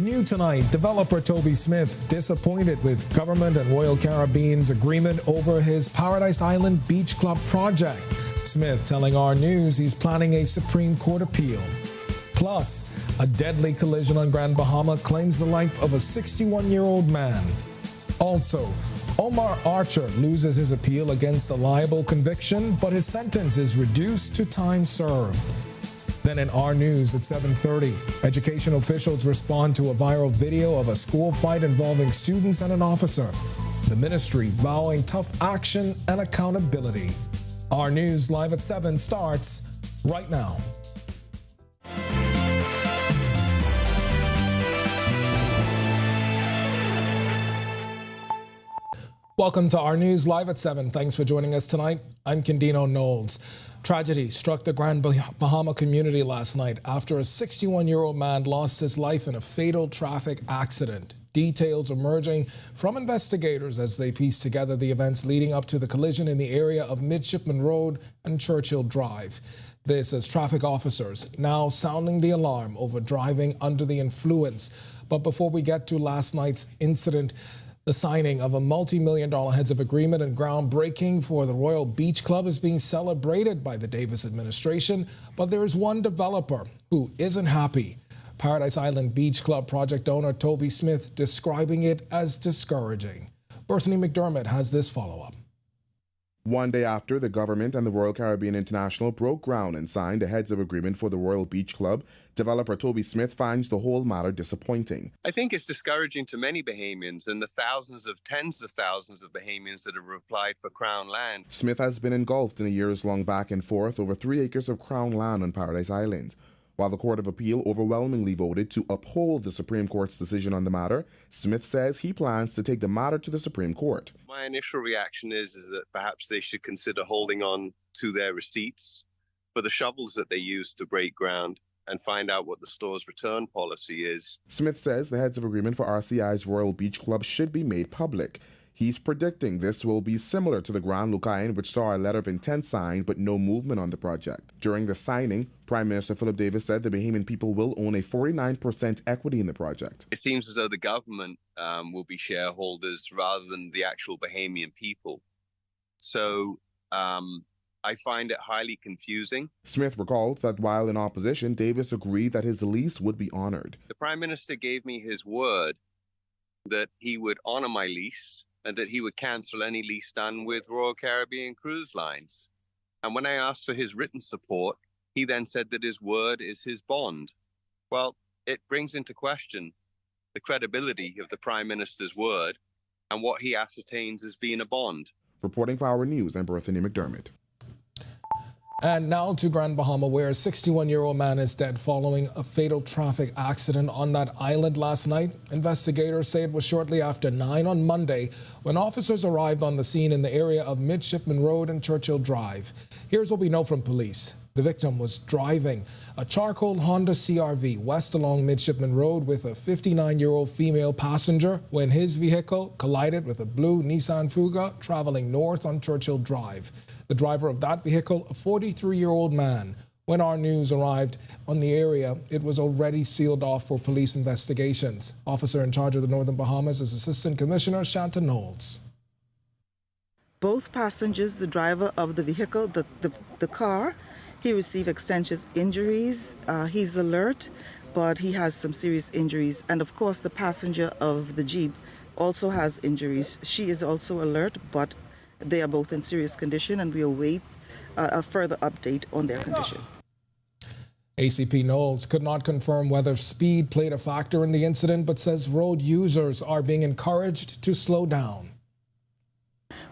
New tonight, developer Toby Smith disappointed with government and Royal Caribbean's agreement over his Paradise Island Beach Club project. Smith telling Our News he's planning a Supreme Court appeal. Plus, a deadly collision on Grand Bahama claims the life of a 61-year-old man. Also, Omar Archer loses his appeal against a liable conviction, but his sentence is reduced to time served. Then in Our News at 7:30, education officials respond to a viral video of a school fight involving students and an officer. The ministry vowing tough action and accountability. Our News live at 7 starts right now. Welcome to Our News live at 7. Thanks for joining us tonight. I'm Candino Knowles. Tragedy struck the Grand Bahama community last night after a 61-year-old man lost his life in a fatal traffic accident. Details emerging from investigators as they piece together the events leading up to the collision in the area of Midshipman Road and Churchill Drive. This as traffic officers now sounding the alarm over driving under the influence. But before we get to last night's incident, the signing of a multi-million-dollar heads of agreement and groundbreaking for the Royal Beach Club is being celebrated by the Davis administration, but there is one developer who isn't happy. Paradise Island Beach Club project owner Toby Smith describing it as discouraging. Bethany McDermott has this follow-up. One day after the government and the Royal Caribbean International broke ground and signed a heads of agreement for the Royal Beach Club, developer Toby Smith finds the whole matter disappointing. I think it's discouraging to many Bahamians and the tens of thousands of Bahamians that have applied for Crown land. Smith has been engulfed in a years-long back and forth over 3 acres of Crown land on Paradise Island. While the Court of Appeal overwhelmingly voted to uphold the Supreme Court's decision on the matter, Smith says he plans to take the matter to the Supreme Court. My initial reaction is that perhaps they should consider holding on to their receipts for the shovels that they use to break ground and find out what the store's return policy is. Smith says the heads of agreement for RCI's Royal Beach Club should be made public. He's predicting this will be similar to the Grand Lucayan, which saw a letter of intent signed but no movement on the project. During the signing, Prime Minister Philip Davis said the Bahamian people will own a 49% equity in the project. It seems as though the government will be shareholders rather than the actual Bahamian people. So I find it highly confusing. Smith recalls that while in opposition, Davis agreed that his lease would be honored. The Prime Minister gave me his word that he would honor my lease and that he would cancel any lease done with Royal Caribbean Cruise Lines. And when I asked for his written support, he then said that his word is his bond. Well, it brings into question the credibility of the Prime Minister's word and what he ascertains as being a bond. Reporting for Our News, I'm Bethany McDermott. And now to Grand Bahama, where a 61-year-old man is dead following a fatal traffic accident on that island last night. Investigators say it was shortly after 9 on Monday when officers arrived on the scene in the area of Midshipman Road and Churchill Drive. Here's what we know from police. The victim was driving a charcoal Honda CR-V west along Midshipman Road with a 59-year-old female passenger when his vehicle collided with a blue Nissan Fuga traveling north on Churchill Drive. The driver of that vehicle, a 43-year-old man. When Our News arrived on the area, it was already sealed off for police investigations. Officer in charge of the Northern Bahamas is Assistant Commissioner Shanta Knowles. Both passengers, the driver of the vehicle, the car, he received extensive injuries. He's alert, but he has some serious injuries. And of course, the passenger of the Jeep also has injuries. She is also alert, but they are both in serious condition, and we await a further update on their condition. ACP Knowles could not confirm whether speed played a factor in the incident, but says road users are being encouraged to slow down.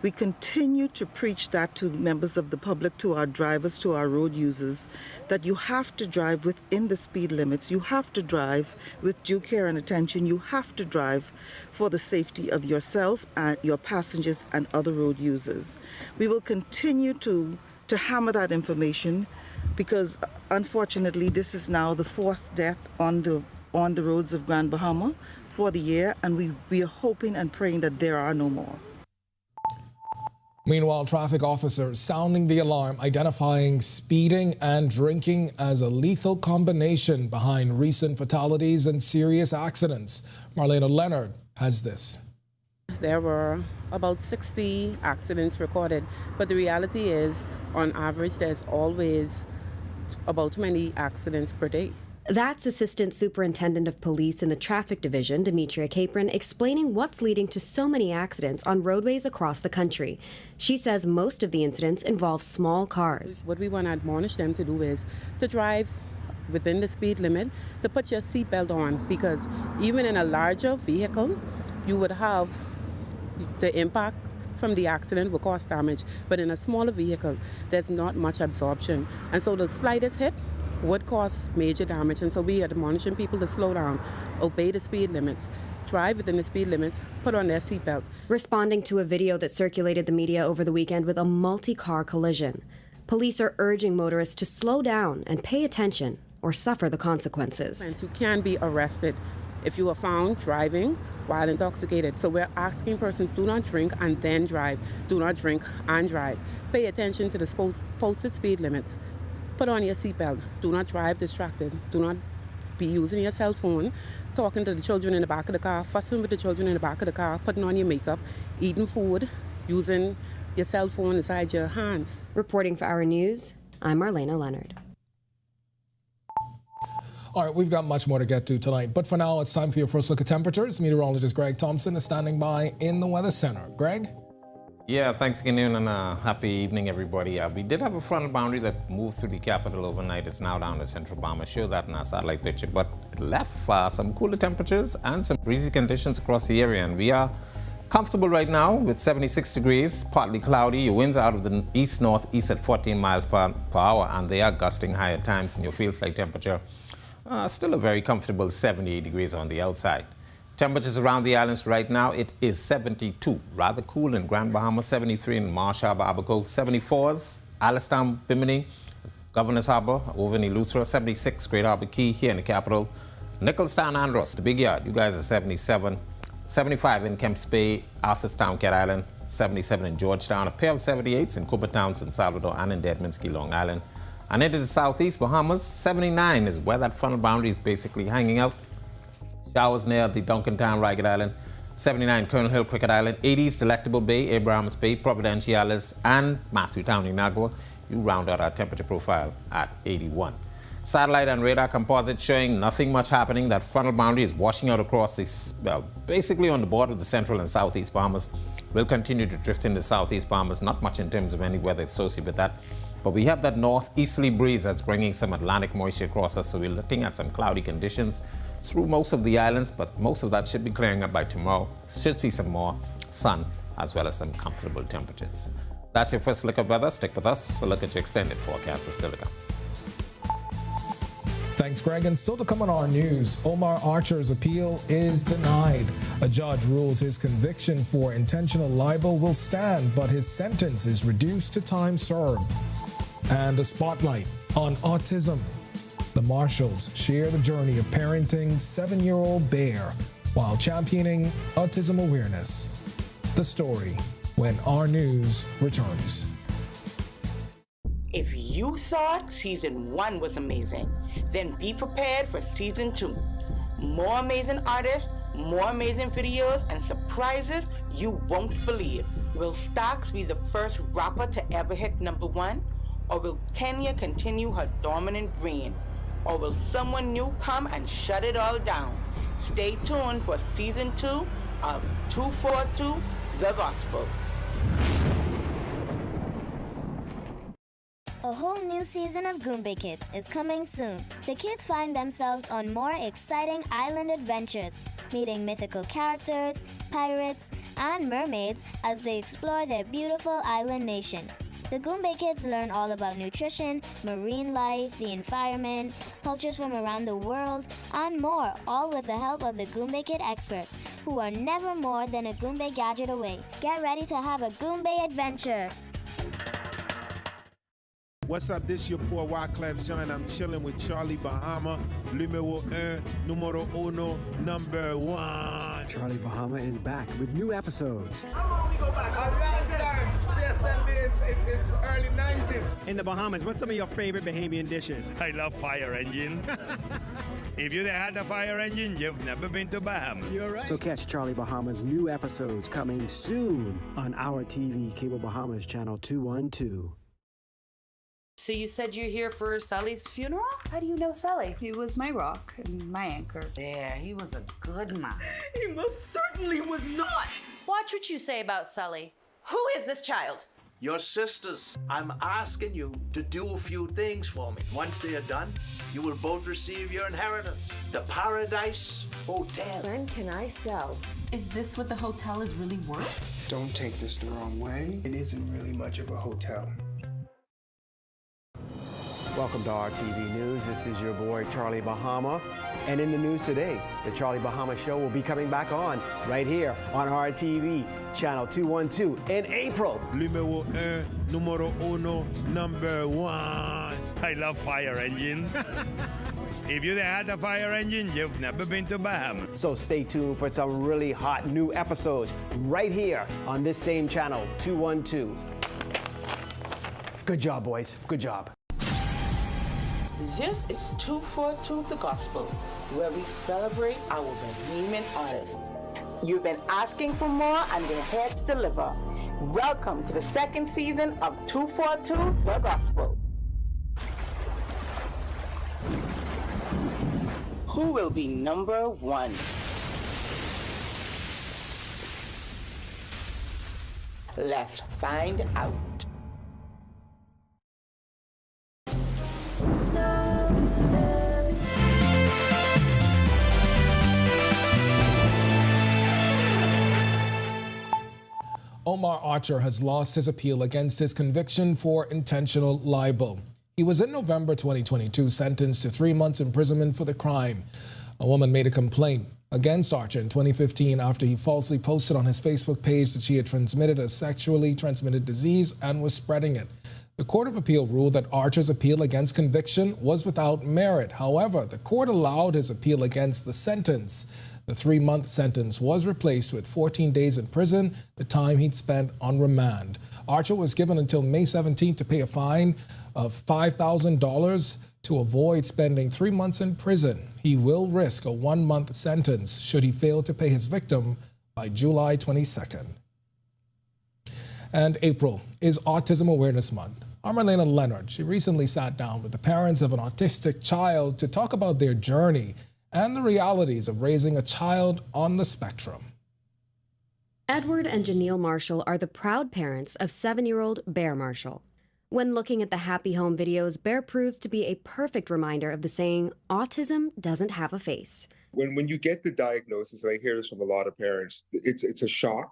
We continue to preach that to members of the public, to our drivers, to our road users, that you have to drive within the speed limits. You have to drive with due care and attention. You have to drive for the safety of yourself and your passengers and other road users. We will continue to hammer that information because, unfortunately, this is now the 4th death on the roads of Grand Bahama for the year, and we are hoping and praying that there are no more. Meanwhile, traffic officers sounding the alarm, identifying speeding and drinking as a lethal combination behind recent fatalities and serious accidents. Marlena Leonard has this. There were about 60 accidents recorded, but the reality is, on average, there's always about 20 accidents per day. That's Assistant Superintendent of Police in the Traffic Division, Demetria Capron, explaining what's leading to so many accidents on roadways across the country. She says most of the incidents involve small cars. What we want to admonish them to do is to drive within the speed limit, to put your seatbelt on, because even in a larger vehicle, you would have the impact from the accident will cause damage, but in a smaller vehicle, there's not much absorption. And so the slightest hit would cause major damage. And so we are admonishing people to slow down, obey the speed limits, drive within the speed limits, put on their seatbelt. Responding to a video that circulated the media over the weekend with a multi-car collision, police are urging motorists to slow down and pay attention or suffer the consequences. And you can be arrested if you are found driving while intoxicated. So we're asking persons, do not drink and then drive. Do not drink and drive. Pay attention to the posted speed limits. Put on your seatbelt. Do not drive distracted. Do not be using your cell phone, talking to the children in the back of the car, fussing with the children in the back of the car, putting on your makeup, eating food, using your cell phone inside your hands. Reporting for Our News, I'm Marlena Leonard. All right, we've got much more to get to tonight, but for now, it's time for your first look at temperatures. Meteorologist Greg Thompson is standing by in the Weather Center. Greg? Yeah, thanks again, and happy evening, everybody. We did have a frontal boundary that moved through the capital overnight. It's now down to central Bahama. Show that in our satellite picture, but it left some cooler temperatures and some breezy conditions across the area, and we are comfortable right now with 76 degrees, partly cloudy. Your winds are out of the east-northeast at 14 miles per hour, and they are gusting high at times, and your feels-like temperature still a very comfortable 78 degrees on the outside. Temperatures around the islands right now, it is 72. Rather cool in Grand Bahama, 73 in Marsh Harbour, Abaco, 74s, Alistown, Bimini, Governor's Harbour, over in Eleuthera, 76, Great Harbour Key here in the capital. Nicholstown, Andros, the Big Yard, you guys are 77. 75 in Kemps Bay, Arthurstown, Cat Island, 77 in Georgetown, a pair of 78s in Coopertown, San Salvador, and in Deadman's Long Island. And into the southeast Bahamas, 79 is where that frontal boundary is basically hanging out. Showers near the Duncantown, Ragged Island, 79 Colonel Hill, Cricket Island, 80s Delectable Bay, Abrahams Bay, Providenciales, and Matthewtown, Inagua. You round out our temperature profile at 81. Satellite and radar composite showing nothing much happening. That frontal boundary is washing out across this, basically on the border of the central and southeast Bahamas. We'll continue to drift into southeast Bahamas, not much in terms of any weather associated with that. But we have that northeasterly breeze that's bringing some Atlantic moisture across us, so we're looking at some cloudy conditions through most of the islands, but most of that should be clearing up by tomorrow. Should see some more sun as well as some comfortable temperatures. That's your first look at weather. Stick with us. A look at your extended forecast is still to come. Thanks, Greg. And still to come on Our News, Omar Archer's appeal is denied. A judge rules his conviction for intentional libel will stand, but his sentence is reduced to time served. And a spotlight on autism. The Marshalls share the journey of parenting 7-year-old Bear while championing autism awareness. The story when Our News returns. If you thought season 1 was amazing, then be prepared for season 2. More amazing artists, more amazing videos, and surprises you won't believe. Will Stax be the first rapper to ever hit #1? Or will Kenya continue her dominant reign? Or will someone new come and shut it all down? Stay tuned for season 2 of 242 The Gospel. A whole new season of Goombay Kids is coming soon. The kids find themselves on more exciting island adventures, meeting mythical characters, pirates, and mermaids as they explore their beautiful island nation. The Goombay Kids learn all about nutrition, marine life, the environment, cultures from around the world, and more, all with the help of the Goombay Kid experts, who are never more than a Goombay gadget away. Get ready to have a Goombay adventure. What's up, this your boy Wyclef Jean. I'm chilling with Charlie Bahama, numero 1, number 1. Charlie Bahama is back with new episodes. How long we go back? it's early 90s. In the Bahamas, what's some of your favorite Bahamian dishes? I love fire engine. If you had a fire engine, you've never been to Bahama. You're right. So catch Charlie Bahama's new episodes coming soon on Our TV, Cable Bahamas, Channel 212. So you said you're here for Sully's funeral? How do you know Sully? He was my rock and my anchor. Yeah, he was a good man. He most certainly was not. Watch what you say about Sully. Who is this child? Your sisters. I'm asking you to do a few things for me. Once they are done, you will both receive your inheritance. The Paradise Hotel. When can I sell? Is this what the hotel is really worth? Don't take this the wrong way. It isn't really much of a hotel. Welcome to RTV News. This is your boy, Charlie Bahama. And in the news today, the Charlie Bahama Show will be coming back on right here on RTV, Channel 212 in April. Numéro 1, número 1, number 1. I love fire engine. If you had a fire engine, you've never been to Bahama. So stay tuned for some really hot new episodes right here on this same channel, 212. Good job, boys. Good job. This is 242 The Gospel, where we celebrate our Bahamian artists. You've been asking for more, and they're here to deliver. Welcome to the second season of 242 The Gospel. Who will be number one? Let's find out. Omar Archer has lost his appeal against his conviction for intentional libel. He was in November 2022 sentenced to 3 months imprisonment for the crime. A woman made a complaint against Archer in 2015 after he falsely posted on his Facebook page that she had transmitted a sexually transmitted disease and was spreading it. The Court of Appeal ruled that Archer's appeal against conviction was without merit. However, the court allowed his appeal against the sentence. The 3-month sentence was replaced with 14 days in prison, the time he'd spent on remand. Archer was given until May 17th to pay a fine of $5,000 to avoid spending 3 months in prison. He will risk a 1-month sentence should he fail to pay his victim by July 22nd. And April is Autism Awareness Month. I'm Marlena Leonard. She recently sat down with the parents of an autistic child to talk about their journey and the realities of raising a child on the spectrum. Edward and Janelle Marshall are the proud parents of 7-year-old Bear Marshall. When looking at the Happy Home videos, Bear proves to be a perfect reminder of the saying, autism doesn't have a face. When you get the diagnosis, and I hear this from a lot of parents, it's a shock.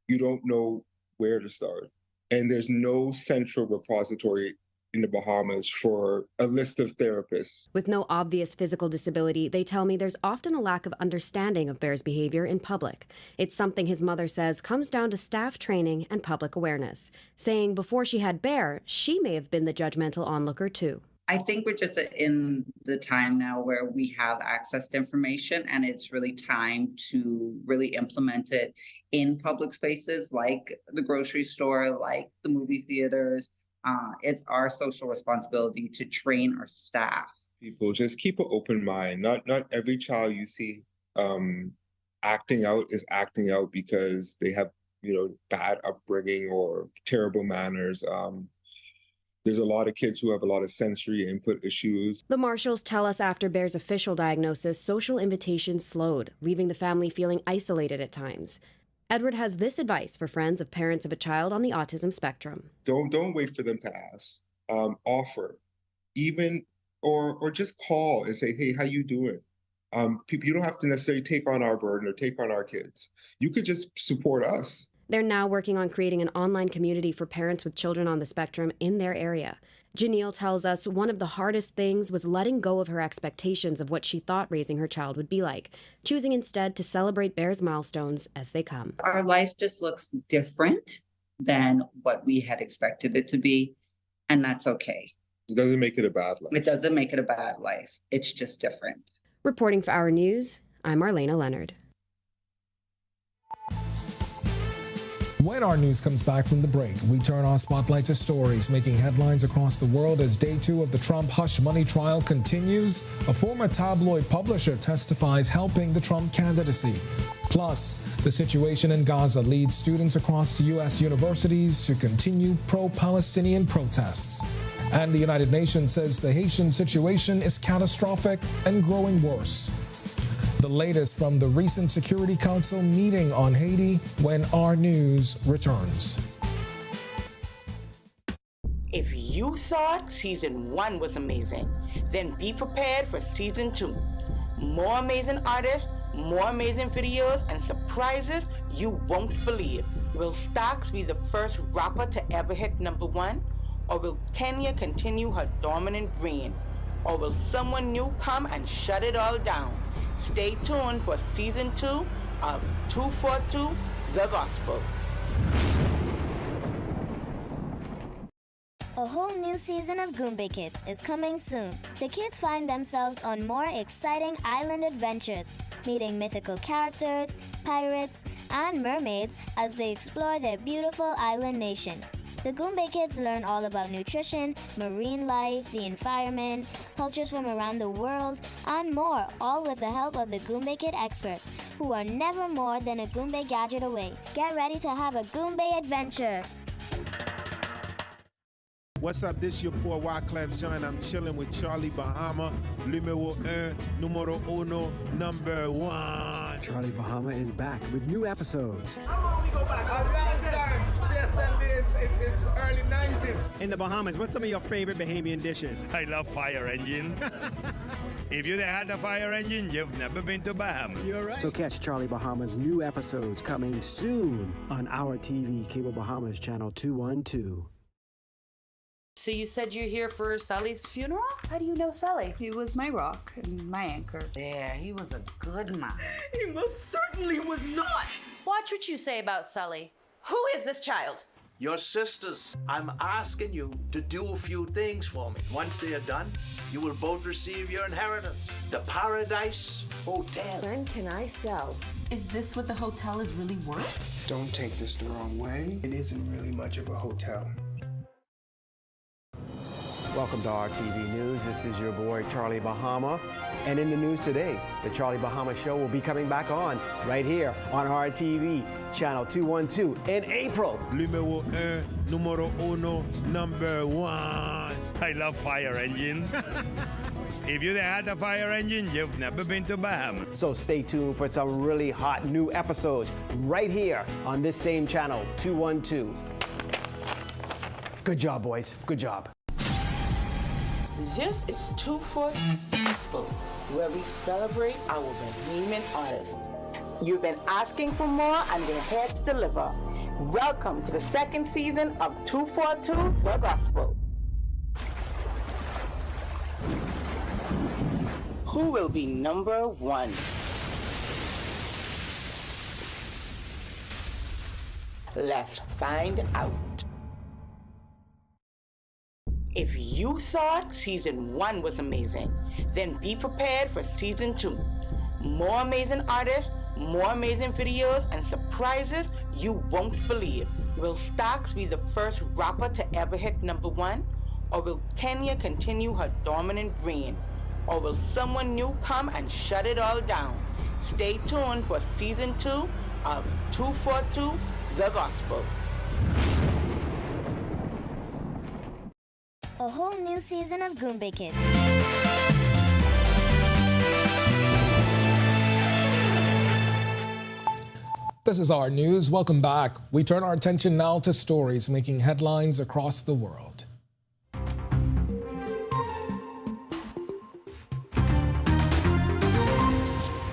You don't know where to start. And there's no central repository in the Bahamas for a list of therapists. With no obvious physical disability, they tell me there's often a lack of understanding of Bear's behavior in public. It's something his mother says comes down to staff training and public awareness, saying before she had Bear, she may have been the judgmental onlooker too. I think we're just in the time now where we have access to information, and it's really time to really implement it in public spaces like the grocery store, like the movie theaters. It's our social responsibility to train our staff. People just keep an open mind. Not every child you see acting out is acting out because they have, bad upbringing or terrible manners. There's a lot of kids who have a lot of sensory input issues. The Marshalls tell us after Bear's official diagnosis, social invitations slowed, leaving the family feeling isolated at times. Edward has this advice for friends of parents of a child on the autism spectrum. Don't wait for them to ask. Offer, even or just call and say, hey, how you doing? People, you don't have to necessarily take on our burden or take on our kids. You could just support us. They're now working on creating an online community for parents with children on the spectrum in their area. Janelle tells us one of the hardest things was letting go of her expectations of what she thought raising her child would be like, choosing instead to celebrate Bear's milestones as they come. Our life just looks different than what we had expected it to be, and that's okay. It doesn't make it a bad life. It doesn't make it a bad life. It's just different. Reporting for Our News, I'm Marlena Leonard. When our news comes back from the break, we turn our spotlight to stories making headlines across the world as day 2 of the Trump hush money trial continues. A former tabloid publisher testifies helping the Trump candidacy. Plus, the situation in Gaza leads students across U.S. universities to continue pro-Palestinian protests. And the United Nations says the Haitian situation is catastrophic and growing worse. The latest from the recent Security Council meeting on Haiti when our news returns. If you thought season 1 was amazing, then be prepared for season 2. More amazing artists, more amazing videos, and surprises you won't believe. Will Stocks be the first rapper to ever hit #1? Or will Kenya continue her dominant reign? Or will someone new come and shut it all down? Stay tuned for season 2 of 242 The Gospel. A whole new season of Goombay Kids is coming soon. The kids find themselves on more exciting island adventures, meeting mythical characters, pirates, and mermaids as they explore their beautiful island nation. The Goombay Kids learn all about nutrition, marine life, the environment, cultures from around the world, and more, all with the help of the Goombay Kid experts, who are never more than a Goombay gadget away. Get ready to have a Goombay adventure. What's up? This your boy Wyclef Jean. I'm chilling with Charlie Bahama, numéro 1, numero uno, number 1. Charlie Bahama is back with new episodes. How long we go back? It's early 90s. In the Bahamas, what's some of your favorite Bahamian dishes? I love fire engine. If you had the fire engine, you've never been to Bahama. You're right. So catch Charlie Bahama's new episodes coming soon on Our TV, Cable Bahamas Channel 212. So you said you're here for Sally's funeral? How do you know Sally? He was my rock and my anchor. Yeah, he was a good man. He most certainly was not. Watch what you say about Sully. Who is this child? Your sisters. I'm asking you to do a few things for me. Once they are done, you will both receive your inheritance. The Paradise Hotel. When can I sell? Is this what the hotel is really worth? Don't take this the wrong way. It isn't really much of a hotel. Welcome to our TV News. This is your boy, Charlie Bahama. And in the news today, the Charlie Bahama Show will be coming back on right here on our TV, Channel 212 in April. Numéro 1, numero uno, number 1. I love fire engine. If you had the fire engine, you've never been to Bahama. So stay tuned for some really hot new episodes right here on this same channel, 212. Good job, boys. Good job. This is 242, where we celebrate our Bahamian artists. You've been asking for more, and we're here to deliver. Welcome to the second season of 242 The Gospel. Who will be #1? Let's find out. If you thought season 1 was amazing, then be prepared for season 2. More amazing artists, more amazing videos, and surprises you won't believe. Will Stocks be the first rapper to ever hit #1? Or will Kenya continue her dominant reign? Or will someone new come and shut it all down? Stay tuned for season 2 of 242 The Gospel. A whole new season of Goombay Kids. This is our news. Welcome back. We turn our attention now to stories making headlines across the world.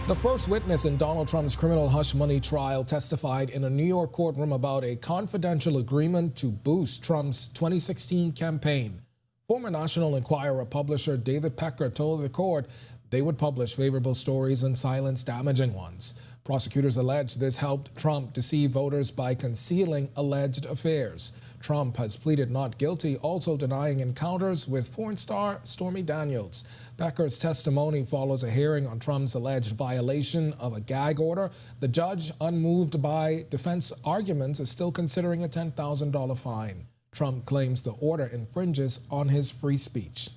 The first witness in Donald Trump's criminal hush money trial testified in a New York courtroom about a confidential agreement to boost Trump's 2016 campaign. Former National Enquirer publisher David Pecker told the court they would publish favorable stories and silence damaging ones. Prosecutors allege this helped Trump deceive voters by concealing alleged affairs. Trump has pleaded not guilty, also denying encounters with porn star Stormy Daniels. Becker's testimony follows a hearing on Trump's alleged violation of a gag order. The judge, unmoved by defense arguments, is still considering a $10,000 fine. Trump claims the order infringes on his free speech.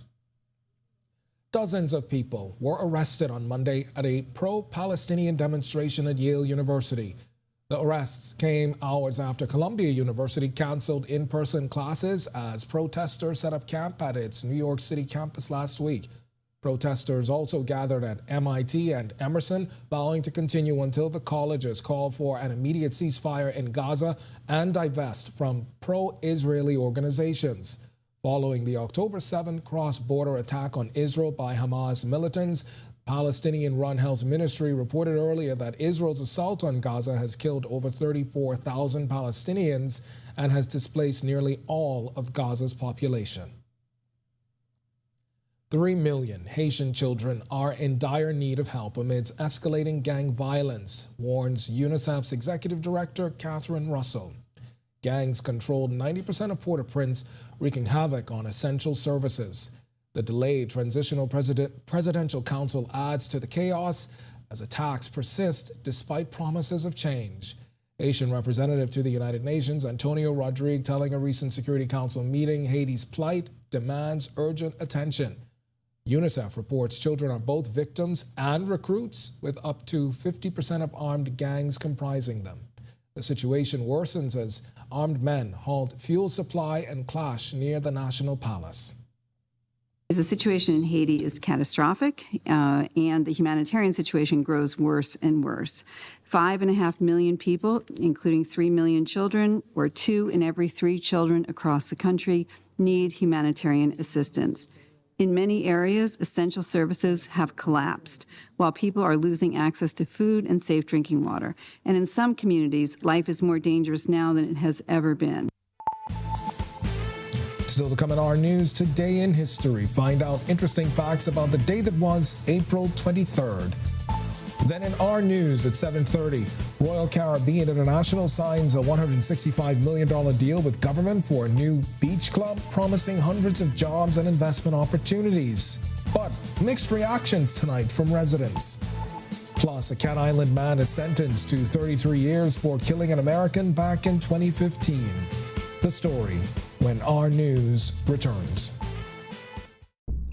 Dozens of people were arrested on Monday at a pro-Palestinian demonstration at Yale University. The arrests came hours after Columbia University canceled in-person classes as protesters set up camp at its New York City campus last week. Protesters also gathered at MIT and Emerson, vowing to continue until the colleges call for an immediate ceasefire in Gaza and divest from pro-Israeli organizations. Following the October 7 cross-border attack on Israel by Hamas militants, Palestinian-run Health Ministry reported earlier that Israel's assault on Gaza has killed over 34,000 Palestinians and has displaced nearly all of Gaza's population. 3 million Haitian children are in dire need of help amidst escalating gang violence, warns UNICEF's executive director, Catherine Russell. Gangs controlled 90% of Port-au-Prince, wreaking havoc on essential services. The delayed Transitional Presidential Council adds to the chaos as attacks persist despite promises of change. Haitian representative to the United Nations, Antonio Rodrigue, telling a recent Security Council meeting Haiti's plight demands urgent attention. UNICEF reports children are both victims and recruits, with up to 50% of armed gangs comprising them. The situation worsens as armed men halt fuel supply and clash near the National Palace. The situation in Haiti is catastrophic, and the humanitarian situation grows worse and worse. 5.5 million people, including 3 million children, or 2 in every 3 children across the country, need humanitarian assistance. In many areas, essential services have collapsed, while people are losing access to food and safe drinking water. And in some communities, life is more dangerous now than it has ever been. Still to come in our news, today in history, find out interesting facts about the day that was April 23rd. Then in our news at 7:30, Royal Caribbean International signs a $165 million deal with government for a new beach club, promising hundreds of jobs and investment opportunities. But mixed reactions tonight from residents. Plus, a Cat Island man is sentenced to 33 years for killing an American back in 2015. The story when our news returns.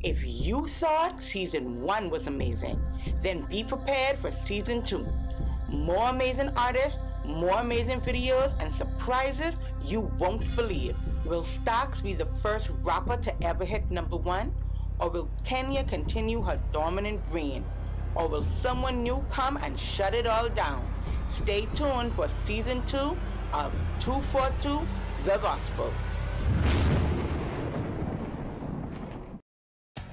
If you thought season 1 was amazing, then be prepared for season 2. More amazing artists, more amazing videos, and surprises you won't believe. Will Stax be the first rapper to ever hit #1? Or will Kenya continue her dominant reign? Or will someone new come and shut it all down? Stay tuned for season 2 of 242 The Gospel.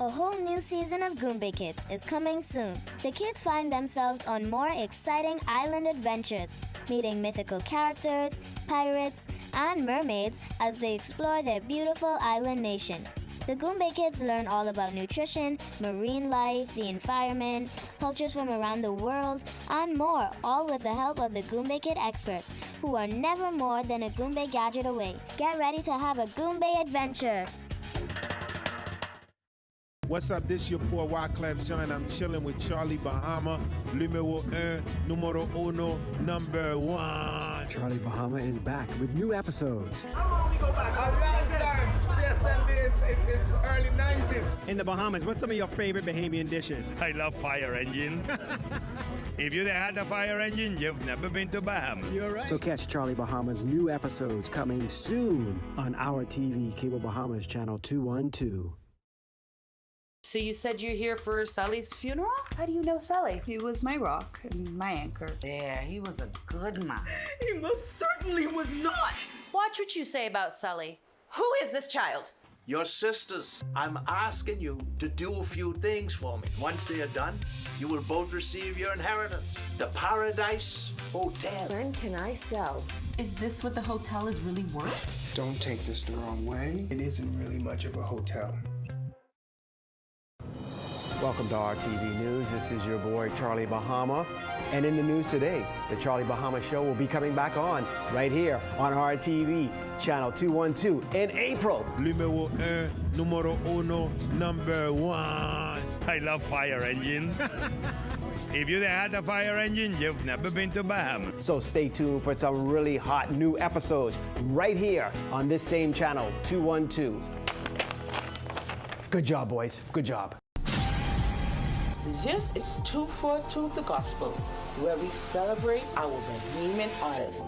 A whole new season of Goombay Kids is coming soon. The kids find themselves on more exciting island adventures, meeting mythical characters, pirates, and mermaids as they explore their beautiful island nation. The Goombay Kids learn all about nutrition, marine life, the environment, cultures from around the world, and more, all with the help of the Goombay Kid experts, who are never more than a Goombay gadget away. Get ready to have a Goombay adventure. What's up, this your boy Wyclef Jean. I'm chilling with Charlie Bahama, numéro 1, numero uno, number 1. Charlie Bahama is back with new episodes. How long we go back? Last time, CSNB is early 90s. In the Bahamas, what's some of your favorite Bahamian dishes? I love fire engine. If you had a fire engine, you've never been to Bahama. You're right. So catch Charlie Bahama's new episodes coming soon on Our TV, Cable Bahamas, Channel 212. So you said you're here for Sally's funeral? How do you know Sally? He was my rock and my anchor. Yeah, he was a good man. He most certainly was not. Watch what you say about Sully. Who is this child? Your sisters. I'm asking you to do a few things for me. Once they are done, you will both receive your inheritance. The Paradise Hotel. When can I sell? Is this what the hotel is really worth? Don't take this the wrong way. It isn't really much of a hotel. Welcome to RTV News. This is your boy, Charlie Bahama. And in the news today, the Charlie Bahama Show will be coming back on right here on RTV, channel 212 in April. Numéro 1, numero uno, number 1. I love fire engine. If you had a fire engine, you've never been to Bahama. So stay tuned for some really hot new episodes right here on this same channel, 212. Good job, boys. Good job. This is 242 The Gospel, where we celebrate our Bahamian artists.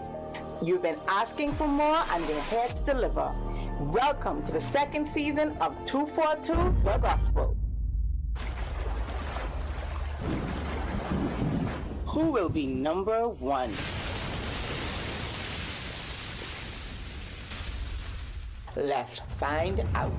You've been asking for more, and they're here to deliver. Welcome to the second season of 242 The Gospel. Who will be number one? Let's find out.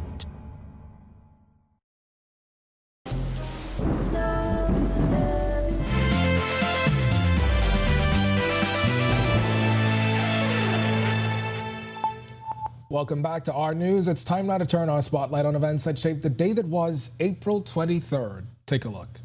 Welcome back to Our News. It's time now to turn our spotlight on events that shaped the day that was April 23rd. Take a look.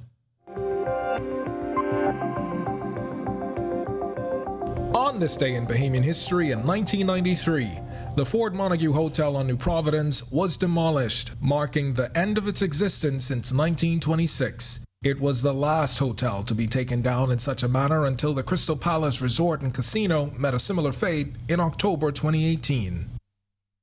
On this day in Bahamian history in 1993, the Ford Montague Hotel on New Providence was demolished, marking the end of its existence since 1926. It was the last hotel to be taken down in such a manner until the Crystal Palace Resort and Casino met a similar fate in October 2018.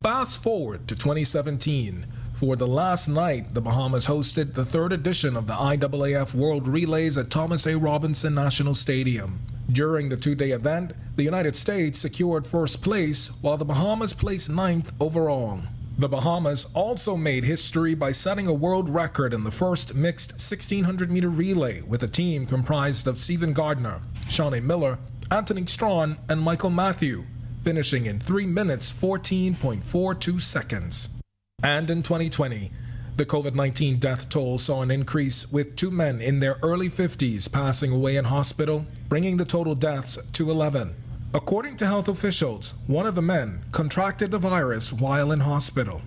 Fast forward to 2017. For the last night, the Bahamas hosted the third edition of the IAAF World Relays at Thomas A. Robinson National Stadium. During the two-day event, the United States secured first place, while the Bahamas placed ninth overall. The Bahamas also made history by setting a world record in the first mixed 1,600-meter relay with a team comprised of Stephen Gardner, Shawnee Miller, Anthony Strawn, and Michael Matthew, finishing in 3 minutes 14.42 seconds. And in 2020, the COVID-19 death toll saw an increase, with 2 men in their early 50s passing away in hospital, bringing the total deaths to 11. According to health officials, one of the men contracted the virus while in hospital.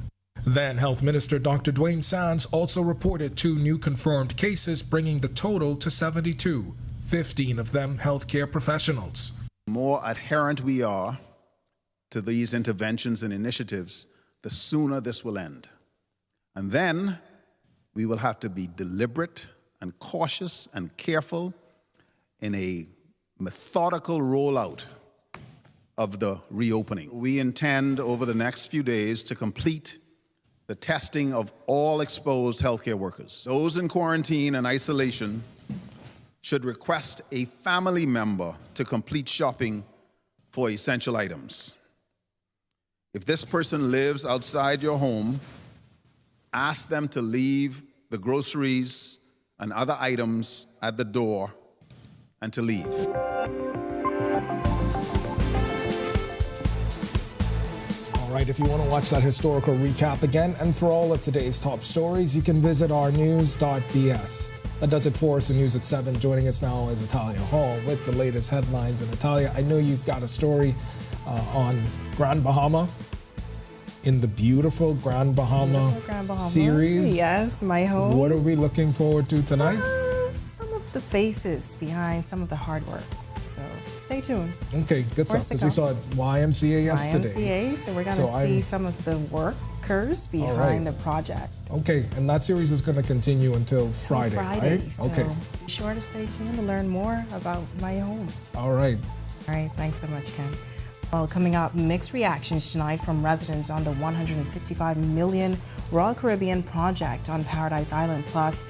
Then Health Minister Dr. Dwayne Sands also reported 2 new confirmed cases, bringing the total to 72, 15 of them healthcare professionals. The more adherent we are to these interventions and initiatives, the sooner this will end. And then we will have to be deliberate and cautious and careful in a methodical rollout of the reopening. We intend over the next few days to complete the testing of all exposed healthcare workers. Those in quarantine and isolation should request a family member to complete shopping for essential items. If this person lives outside your home, ask them to leave the groceries and other items at the door and to leave. All right, if you want to watch that historical recap again and for all of today's top stories, you can visit ournews.bs. That does it for us in News at 7. Joining us now is Italia Hall with the latest headlines. And Italia, I know you've got a story on Grand Bahama, in the beautiful Grand Bahama series. Yes, my home. What are we looking forward to tonight? Some of the faces behind some of the hard work. So stay tuned. Okay, good stuff. Because we saw YMCA yesterday. YMCA, so we're going to see some of the workers behind the project. Okay, and that series is going to continue until Friday, right? So okay. Be sure to stay tuned to learn more about my home. All right. All right, thanks so much, Ken. Well, coming up, mixed reactions tonight from residents on the $165 million Royal Caribbean project on Paradise Island. Plus,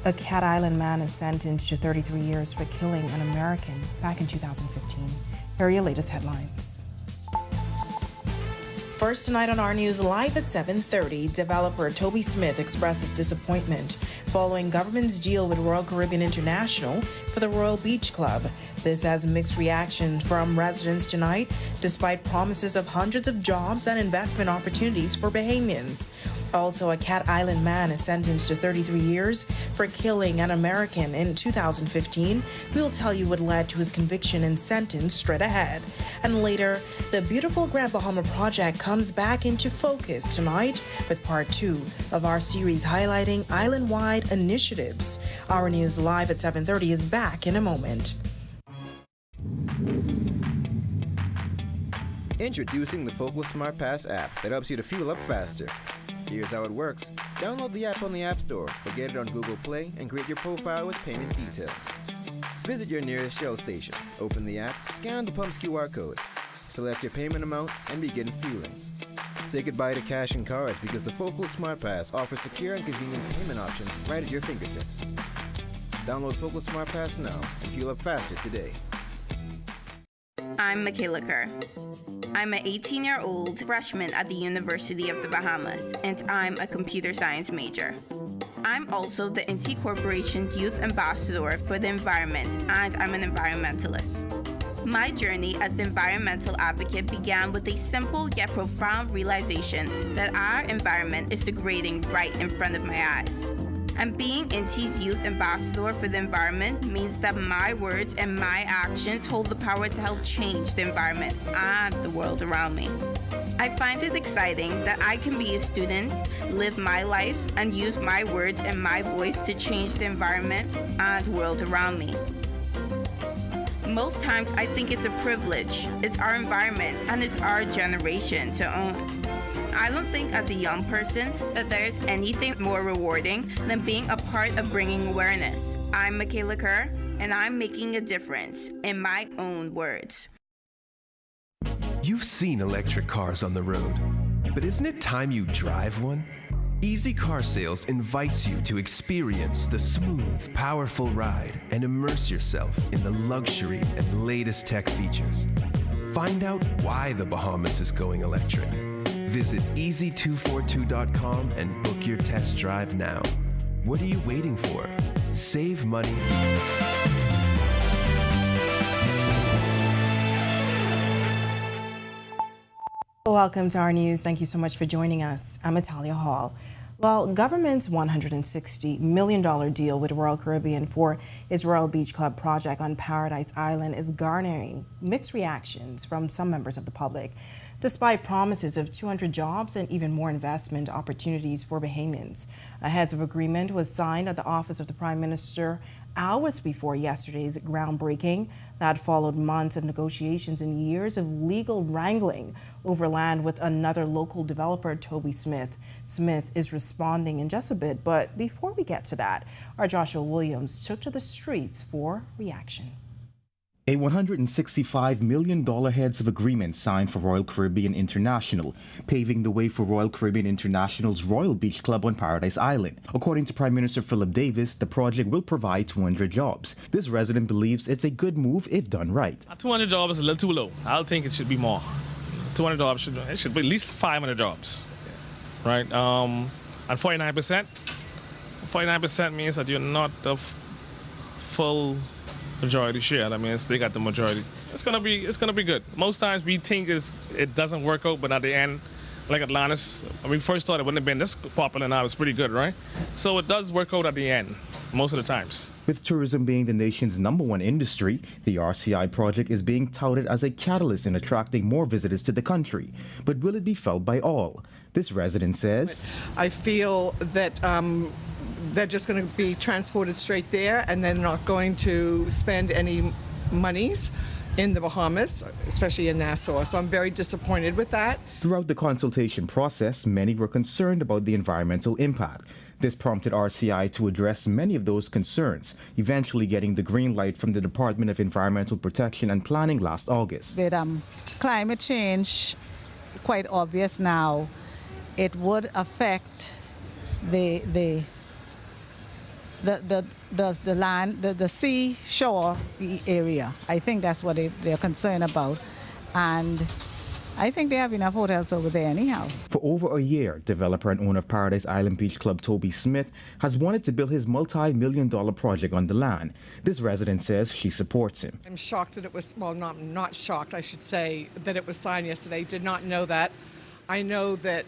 a Cat Island man is sentenced to 33 years for killing an American back in 2015. Here are your latest headlines. First tonight on Our News Live at 7:30, developer Toby Smith expresses disappointment following government's deal with Royal Caribbean International for the Royal Beach Club. This has mixed reactions from residents tonight, despite promises of hundreds of jobs and investment opportunities for Bahamians. Also, a Cat Island man is sentenced to 33 years for killing an American in 2015. We'll tell you what led to his conviction and sentence straight ahead. And later, the beautiful Grand Bahama Project comes back into focus tonight with part 2 of our series highlighting island-wide initiatives. Our News Live at 7:30 is back in a moment. Introducing the Focal Smart Pass app that helps you to fuel up faster. Here's how it works. Download the app on the App Store or get it on Google Play and create your profile with payment details. Visit your nearest Shell station, open the app, scan the pump's QR code, select your payment amount, and begin fueling. Say goodbye to cash and cards because the Focal Smart Pass offers secure and convenient payment options right at your fingertips. Download Focal Smart Pass now and fuel up faster today. I'm Michaela Kerr. I'm an 18-year-old freshman at the University of the Bahamas, and I'm a computer science major. I'm also the NT Corporation's Youth Ambassador for the Environment, and I'm an environmentalist. My journey as the environmental advocate began with a simple yet profound realization that our environment is degrading right in front of my eyes. And being NT's Youth Ambassador for the Environment means that my words and my actions hold the power to help change the environment and the world around me. I find it exciting that I can be a student, live my life, and use my words and my voice to change the environment and world around me. Most times I think it's a privilege. It's our environment and it's our generation to own. I don't think as a young person that there's anything more rewarding than being a part of bringing awareness. I'm Michaela Kerr, and I'm making a difference in my own words. You've seen electric cars on the road, but isn't it time you drive one? Easy Car Sales invites you to experience the smooth, powerful ride and immerse yourself in the luxury and latest tech features. Find out why the Bahamas is going electric. Visit easy242.com and book your test drive now. What are you waiting for? Save money. Welcome to our news. Thank you so much for joining us. I'm Natalia Hall. Well, government's $160 million deal with Royal Caribbean for its Royal Beach Club project on Paradise Island is garnering mixed reactions from some members of the public, despite promises of 200 jobs and even more investment opportunities for Bahamians. A heads of agreement was signed at the office of the Prime Minister hours before yesterday's groundbreaking that followed months of negotiations and years of legal wrangling over land with another local developer, Toby Smith. Smith is responding in just a bit, but before we get to that, our Joshua Williams took to the streets for reaction. A $165 million heads of agreement signed for Royal Caribbean International, paving the way for Royal Caribbean International's Royal Beach Club on Paradise Island. According to Prime Minister Philip Davis, the project will provide 200 jobs. This resident believes it's a good move if done right. 200 jobs is a little too low. I think it should be more. 200 jobs should be at least 500 jobs, right? And 49%. 49% means that you're not the full majority share. That means they got the majority. It's gonna be good. Most times we think it doesn't work out, but at the end, like Atlantis, when we first started, it wouldn't have been this popular. Now it's pretty good, right? So it does work out at the end, most of the times. With tourism being the nation's #1 industry, the RCI project is being touted as a catalyst in attracting more visitors to the country. But will it be felt by all? This resident says, I feel that they're just going to be transported straight there, and they're not going to spend any monies in the Bahamas, especially in Nassau. So I'm very disappointed with that. Throughout the consultation process, many were concerned about the environmental impact. This prompted RCI to address many of those concerns, eventually getting the green light from the Department of Environmental Protection and Planning last August. With climate change, quite obvious now, it would affect the land, the seashore area. I think that's what they're concerned about. And I think they have enough hotels over there anyhow. For over a year, developer and owner of Paradise Island Beach Club Toby Smith has wanted to build his multi-million-dollar project on the land. This resident says she supports him. I'm shocked that it was, well, not shocked, I should say, that it was signed yesterday. Did not know that. I know that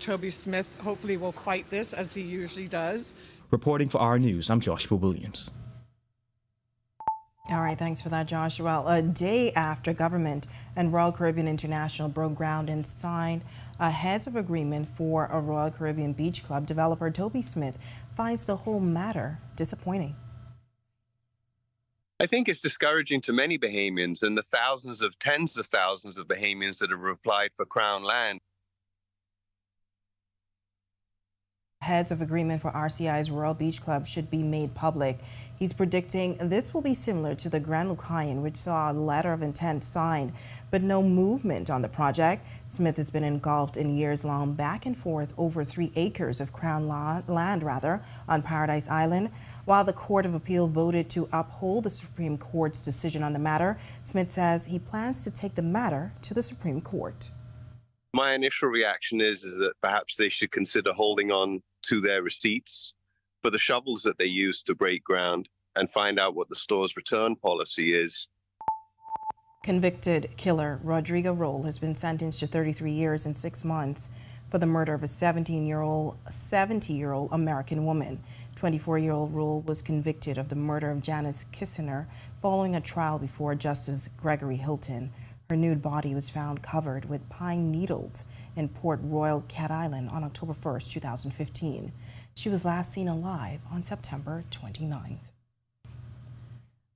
Toby Smith hopefully will fight this as he usually does. Reporting for Our News, I'm Joshua Williams. All right, thanks for that, Josh. Well, a day after government and Royal Caribbean International broke ground and signed a heads of agreement for a Royal Caribbean Beach Club, developer Toby Smith finds the whole matter disappointing. I think it's discouraging to many Bahamians and the tens of thousands of Bahamians that have applied for Crown land. Heads of agreement for RCI's Royal Beach Club should be made public. He's predicting this will be similar to the Grand Lucayan, which saw a letter of intent signed, but no movement on the project. Smith has been engulfed in years-long back and forth over 3 acres of Crown land on Paradise Island. While the Court of Appeal voted to uphold the Supreme Court's decision on the matter, Smith says he plans to take the matter to the Supreme Court. My initial reaction is that perhaps they should consider holding on to their receipts for the shovels that they use to break ground and find out what the store's return policy is. Convicted killer Rodrigo Roll has been sentenced to 33 years and 6 months for the murder of a 70-year-old American woman. 24-year-old Roll was convicted of the murder of Janice Kissner following a trial before Justice Gregory Hilton. Her nude body was found covered with pine needles in Port Royal, Cat Island on October 1st, 2015. She was last seen alive on September 29th.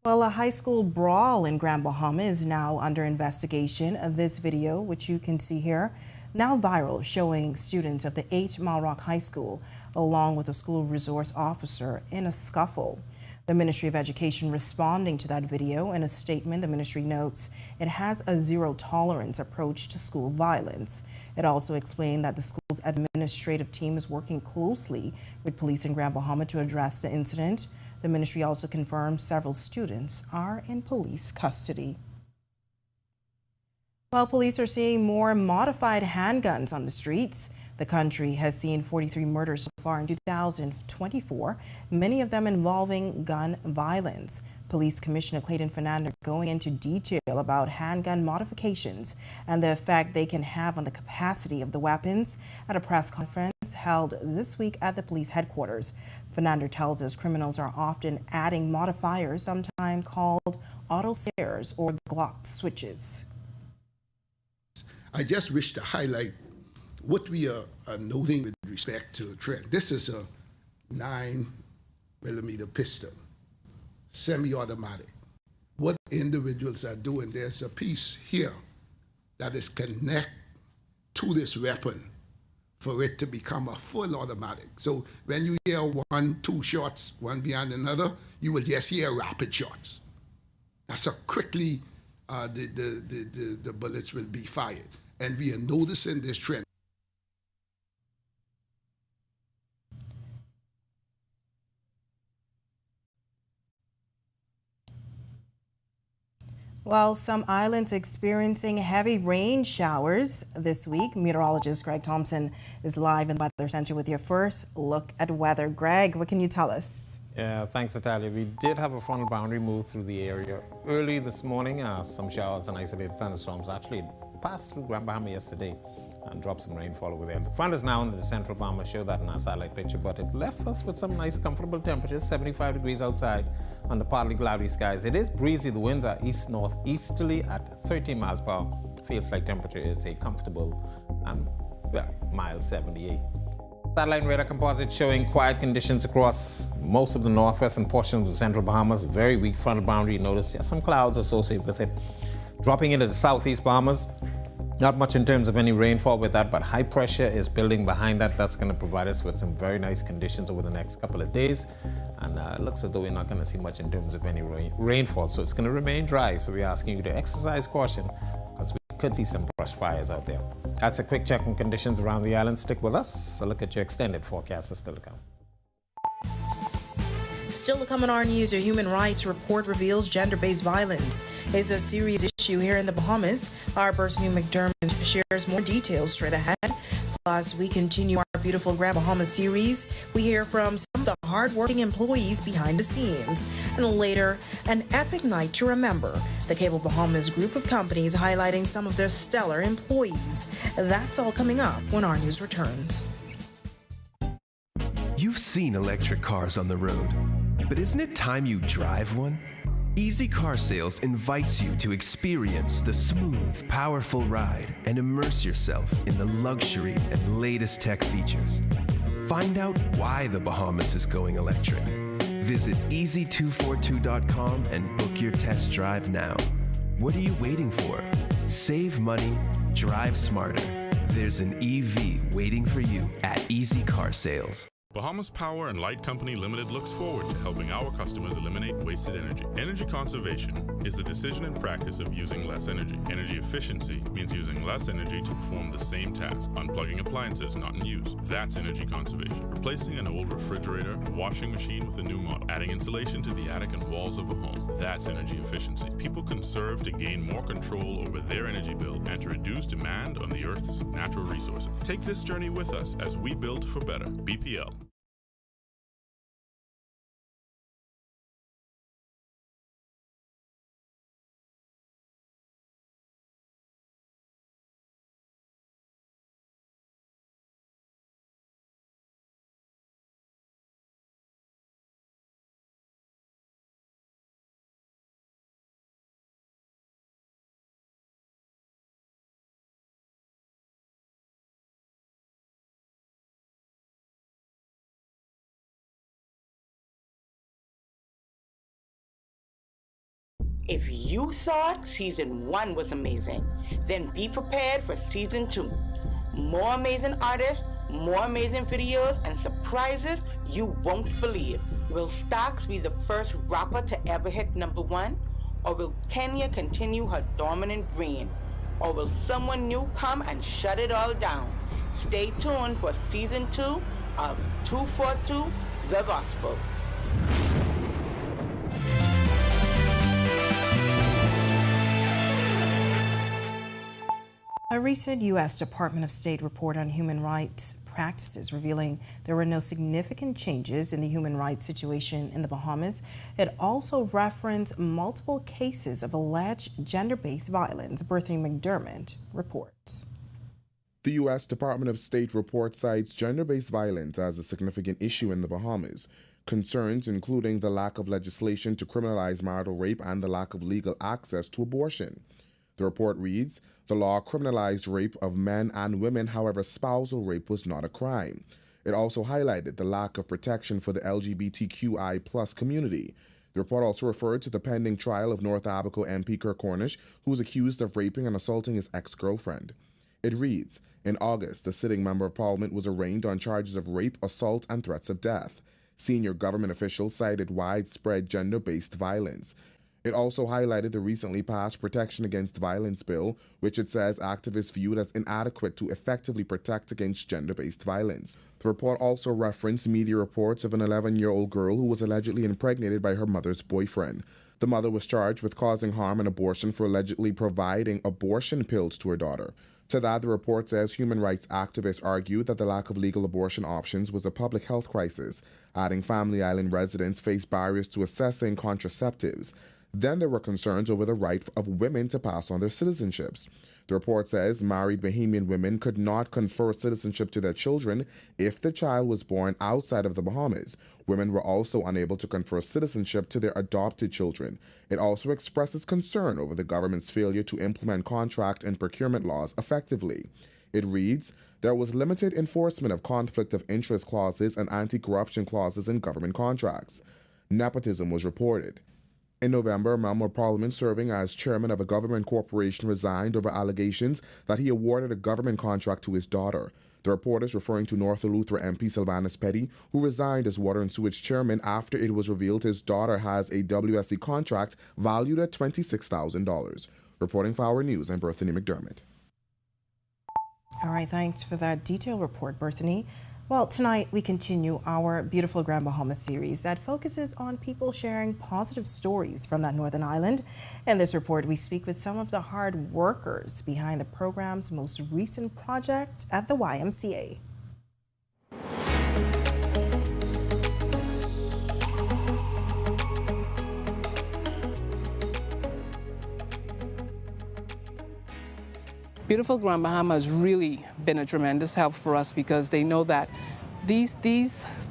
Well, a high school brawl in Grand Bahama is now under investigation. This video, which you can see here, now viral, showing students of the 8 Mile Rock High School along with a school resource officer in a scuffle. The Ministry of Education responding to that video. In a statement, the ministry notes it has a zero-tolerance approach to school violence. It also explained that the school's administrative team is working closely with police in Grand Bahama to address the incident. The ministry also confirmed several students are in police custody. While police are seeing more modified handguns on the streets, the country has seen 43 murders so far in 2024, many of them involving gun violence. Police Commissioner Clayton Fernandez going into detail about handgun modifications and the effect they can have on the capacity of the weapons at a press conference held this week at the police headquarters. Fernandez tells us criminals are often adding modifiers, sometimes called auto stairs or Glock switches. I just wish to highlight what we are noting with respect to a trend. This is a 9mm pistol, semi-automatic. What individuals are doing, there's a piece here that is connected to this weapon for it to become a full automatic. So when you hear 1, 2 shots, one behind another, you will just hear rapid shots. That's how quickly the bullets will be fired. And we are noticing this trend. While some islands experiencing heavy rain showers this week, meteorologist Greg Thompson is live in the Weather Center with your first look at weather. Greg, what can you tell us? Yeah, thanks, Natalia. We did have a frontal boundary move through the area early this morning. Some showers and isolated thunderstorms actually passed through Grand Bahama yesterday and dropped some rainfall over there. The front is now in the central Bahama, show that in our satellite picture, but it left us with some nice comfortable temperatures, 75 degrees outside under partly cloudy skies. It is breezy, the winds are east-northeasterly at 13 miles per hour. Feels like temperature is a comfortable and mild 78. Satellite radar composite showing quiet conditions across most of the northwestern portions of the central Bahamas. Very weak frontal boundary. Notice some clouds associated with it. Dropping into the southeast Bahamas. Not much in terms of any rainfall with that, but high pressure is building behind that. That's going to provide us with some very nice conditions over the next couple of days. And it looks as though we're not going to see much in terms of any rainfall. So it's going to remain dry. So we're asking you to exercise caution because we could see some brush fires out there. That's a quick check on conditions around the island. Stick with us. A look at your extended forecast is still to come. Still to come on Our News, your human rights report reveals gender-based violence is a serious issue here in the Bahamas. Our Berthany McDermott shares more details straight ahead. Plus, we continue our beautiful Grand Bahama series. We hear from some of the hard-working employees behind the scenes. And later, an epic night to remember. The Cable Bahamas group of companies highlighting some of their stellar employees. That's all coming up when Our News returns. You've seen electric cars on the road, but isn't it time you drive one? Easy Car Sales invites you to experience the smooth, powerful ride and immerse yourself in the luxury and latest tech features. Find out why the Bahamas is going electric. Visit easy242.com and book your test drive now. What are you waiting for? Save money, drive smarter. There's an EV waiting for you at Easy Car Sales. Bahamas Power and Light Company Limited looks forward to helping our customers eliminate wasted energy. Energy conservation is the decision and practice of using less energy. Energy efficiency means using less energy to perform the same task, unplugging appliances not in use. That's energy conservation. Replacing an old refrigerator, washing machine with a new model, adding insulation to the attic and walls of a home. That's energy efficiency. People conserve to gain more control over their energy bill and to reduce demand on the Earth's natural resources. Take this journey with us as we build for better. BPL. If you thought season 1 was amazing, then be prepared for season 2. More amazing artists, more amazing videos, and surprises you won't believe. Will Stax be the first rapper to ever hit #1? Or will Kenya continue her dominant reign? Or will someone new come and shut it all down? Stay tuned for season 2 of 242 The Gospel. A recent U.S. Department of State report on human rights practices revealing there were no significant changes in the human rights situation in the Bahamas. It also referenced multiple cases of alleged gender-based violence. Brittany McDermott reports. The U.S. Department of State report cites gender-based violence as a significant issue in the Bahamas. Concerns including the lack of legislation to criminalize marital rape and the lack of legal access to abortion. The report reads, the law criminalized rape of men and women, however, spousal rape was not a crime. It also highlighted the lack of protection for the LGBTQI+ community. The report also referred to the pending trial of North Abaco MP Kirk Cornish, who was accused of raping and assaulting his ex-girlfriend. It reads, in August, the sitting member of parliament was arraigned on charges of rape, assault, and threats of death. Senior government officials cited widespread gender-based violence. It also highlighted the recently passed Protection Against Violence bill, which it says activists viewed as inadequate to effectively protect against gender-based violence. The report also referenced media reports of an 11-year-old girl who was allegedly impregnated by her mother's boyfriend. The mother was charged with causing harm and abortion for allegedly providing abortion pills to her daughter. To that, the report says human rights activists argued that the lack of legal abortion options was a public health crisis, adding Family Island residents face barriers to accessing contraceptives. Then there were concerns over the right of women to pass on their citizenships. The report says married Bahamian women could not confer citizenship to their children if the child was born outside of the Bahamas. Women were also unable to confer citizenship to their adopted children. It also expresses concern over the government's failure to implement contract and procurement laws effectively. It reads, there was limited enforcement of conflict of interest clauses and anti-corruption clauses in government contracts. Nepotism was reported. In November, a member of parliament serving as chairman of a government corporation resigned over allegations that he awarded a government contract to his daughter. The report is referring to North Eleuthera MP Sylvanus Petty, who resigned as water and sewage chairman after it was revealed his daughter has a WSC contract valued at $26,000. Reporting for Our News, I'm Brittany McDermott. All right, thanks for that detailed report, Brittany. Well, tonight we continue our Beautiful Grand Bahama series that focuses on people sharing positive stories from that northern island. In this report, we speak with some of the hard workers behind the program's most recent project at the YMCA. Beautiful Grand Bahama has really been a tremendous help for us because they know that the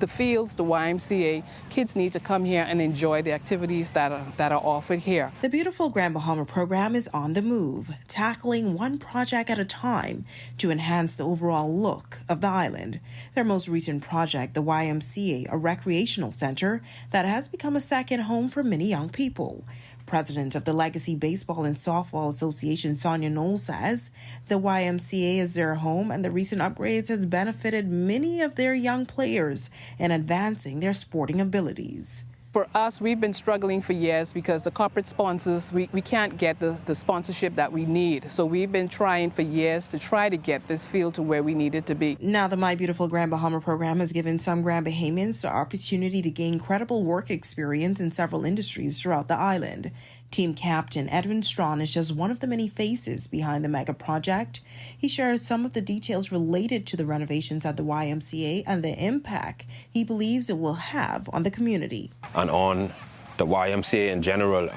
fields, the YMCA, kids need to come here and enjoy the activities that are offered here. The Beautiful Grand Bahama program is on the move, tackling one project at a time to enhance the overall look of the island. Their most recent project, the YMCA, a recreational center that has become a second home for many young people. President of the Legacy Baseball and Softball Association, Sonia Knowles, says the YMCA is their home and the recent upgrades has benefited many of their young players in advancing their sporting abilities. For us, we've been struggling for years because the corporate sponsors, we can't get the sponsorship that we need. So we've been trying for years to try to get this field to where we need it to be. Now, the My Beautiful Grand Bahama program has given some Grand Bahamians the opportunity to gain credible work experience in several industries throughout the island. Team captain Edwin Strawn is just one of the many faces behind the mega project. He shares some of the details related to the renovations at the YMCA and the impact he believes it will have on the community. And on the YMCA in general,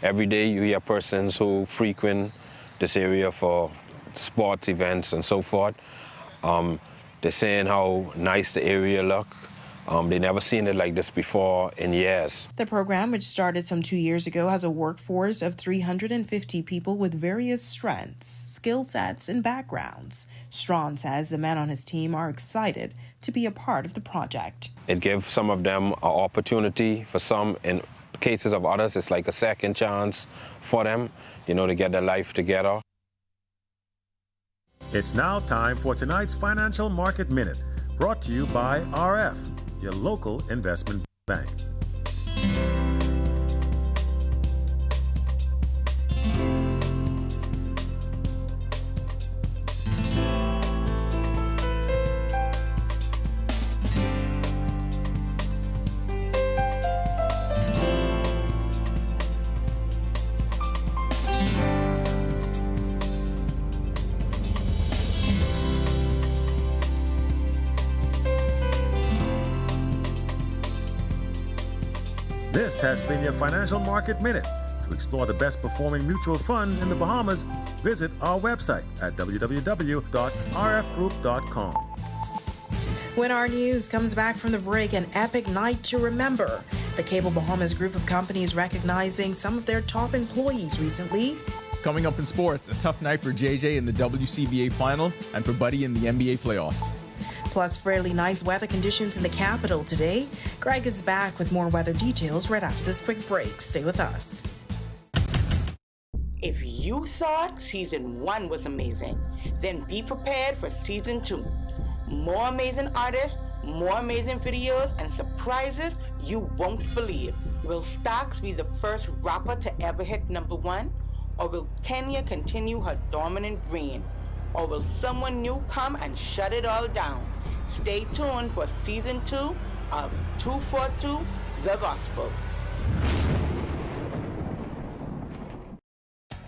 every day you hear persons who frequent this area for sports events and so forth. They're saying how nice the area looks. They never seen it like this before in years. The program, which started some 2 years ago, has a workforce of 350 people with various strengths, skill sets, and backgrounds. Strawn says the men on his team are excited to be a part of the project. It gives some of them an opportunity. For some, in cases of others, it's like a second chance for them, to get their life together. It's now time for tonight's Financial Market Minute, brought to you by RF, your local investment bank. This has been your Financial Market Minute. To explore the best performing mutual funds in the Bahamas, visit our website at www.rfgroup.com. When our news comes back from the break, an epic night to remember. The Cable Bahamas group of companies recognizing some of their top employees recently. Coming up in sports, a tough night for JJ in the WCBA final and for Buddy in the NBA playoffs. Plus, fairly nice weather conditions in the capital today. Greg is back with more weather details right after this quick break. Stay with us. If you thought Season 1 was amazing, then be prepared for Season 2. More amazing artists, more amazing videos, and surprises you won't believe. Will Stax be the first rapper to ever hit #1? Or will Kenya continue her dominant reign? Or will someone new come and shut it all down? Stay tuned for Season 2 of 242 The Gospel.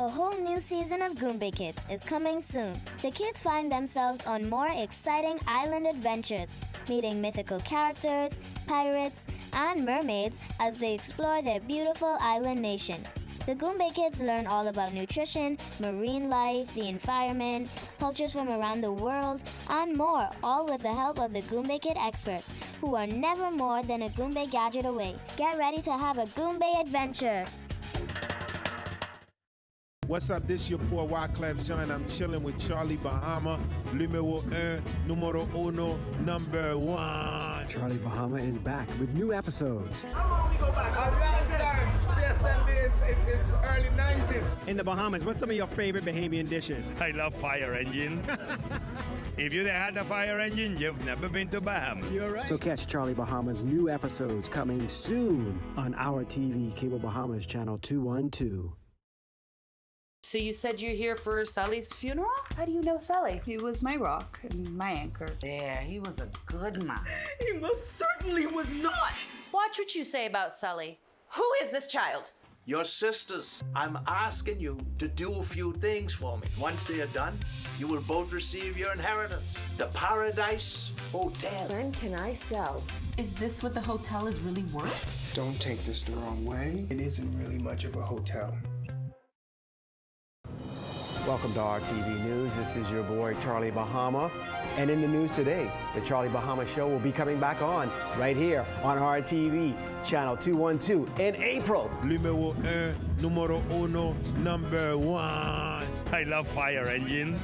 A whole new season of Goombay Kids is coming soon. The kids find themselves on more exciting island adventures, meeting mythical characters, pirates, and mermaids as they explore their beautiful island nation. The Goombay Kids learn all about nutrition, marine life, the environment, cultures from around the world, and more, all with the help of the Goombay Kid experts, who are never more than a Goombay gadget away. Get ready to have a Goombay adventure. What's up, this your boy Wyclef Jean. I'm chilling with Charlie Bahama, numéro 1, numero uno, number 1. Charlie Bahama is back with new episodes. How long we go back? CSNB is early 90s. In the Bahamas, what's some of your favorite Bahamian dishes? I love fire engine. If you had a fire engine, you've never been to Bahama. You're right. So catch Charlie Bahama's new episodes coming soon on our TV, Cable Bahamas Channel 212. So you said you're here for Sally's funeral? How do you know Sally? He was my rock and my anchor. Yeah, he was a good man. He most certainly was not. Watch what you say about Sally. Who is this child? Your sisters. I'm asking you to do a few things for me. Once they are done, you will both receive your inheritance. The Paradise Hotel. When can I sell? Is this what the hotel is really worth? Don't take this the wrong way. It isn't really much of a hotel. Welcome to RTV News. This is your boy, Charlie Bahama. And in the news today, the Charlie Bahama Show will be coming back on right here on RTV, channel 212 in April. Numéro 1, numero uno, number 1. I love fire engine.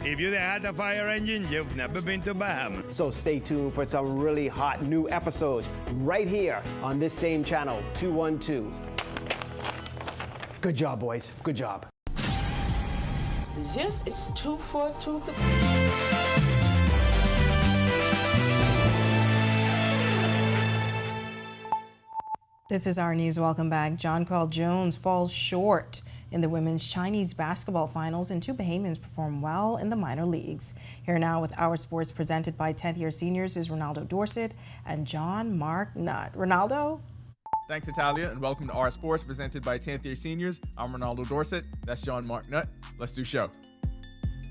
If you had a fire engine, you've never been to Bahama. So stay tuned for some really hot new episodes right here on this same channel, 212. Good job, boys. Good job. This is 242. This is our news. Welcome back. Jonquil Jones falls short in the women's Chinese basketball finals, and two Bahamians perform well in the minor leagues. Here now with Our Sports, presented by 10th year seniors, is Ronaldo Dorset and John Mark Nutt. Ronaldo? Thanks, Natalia, and welcome to Our Sports, presented by 10th year seniors. I'm Ronaldo Dorset. That's John Mark Nutt. Let's do show.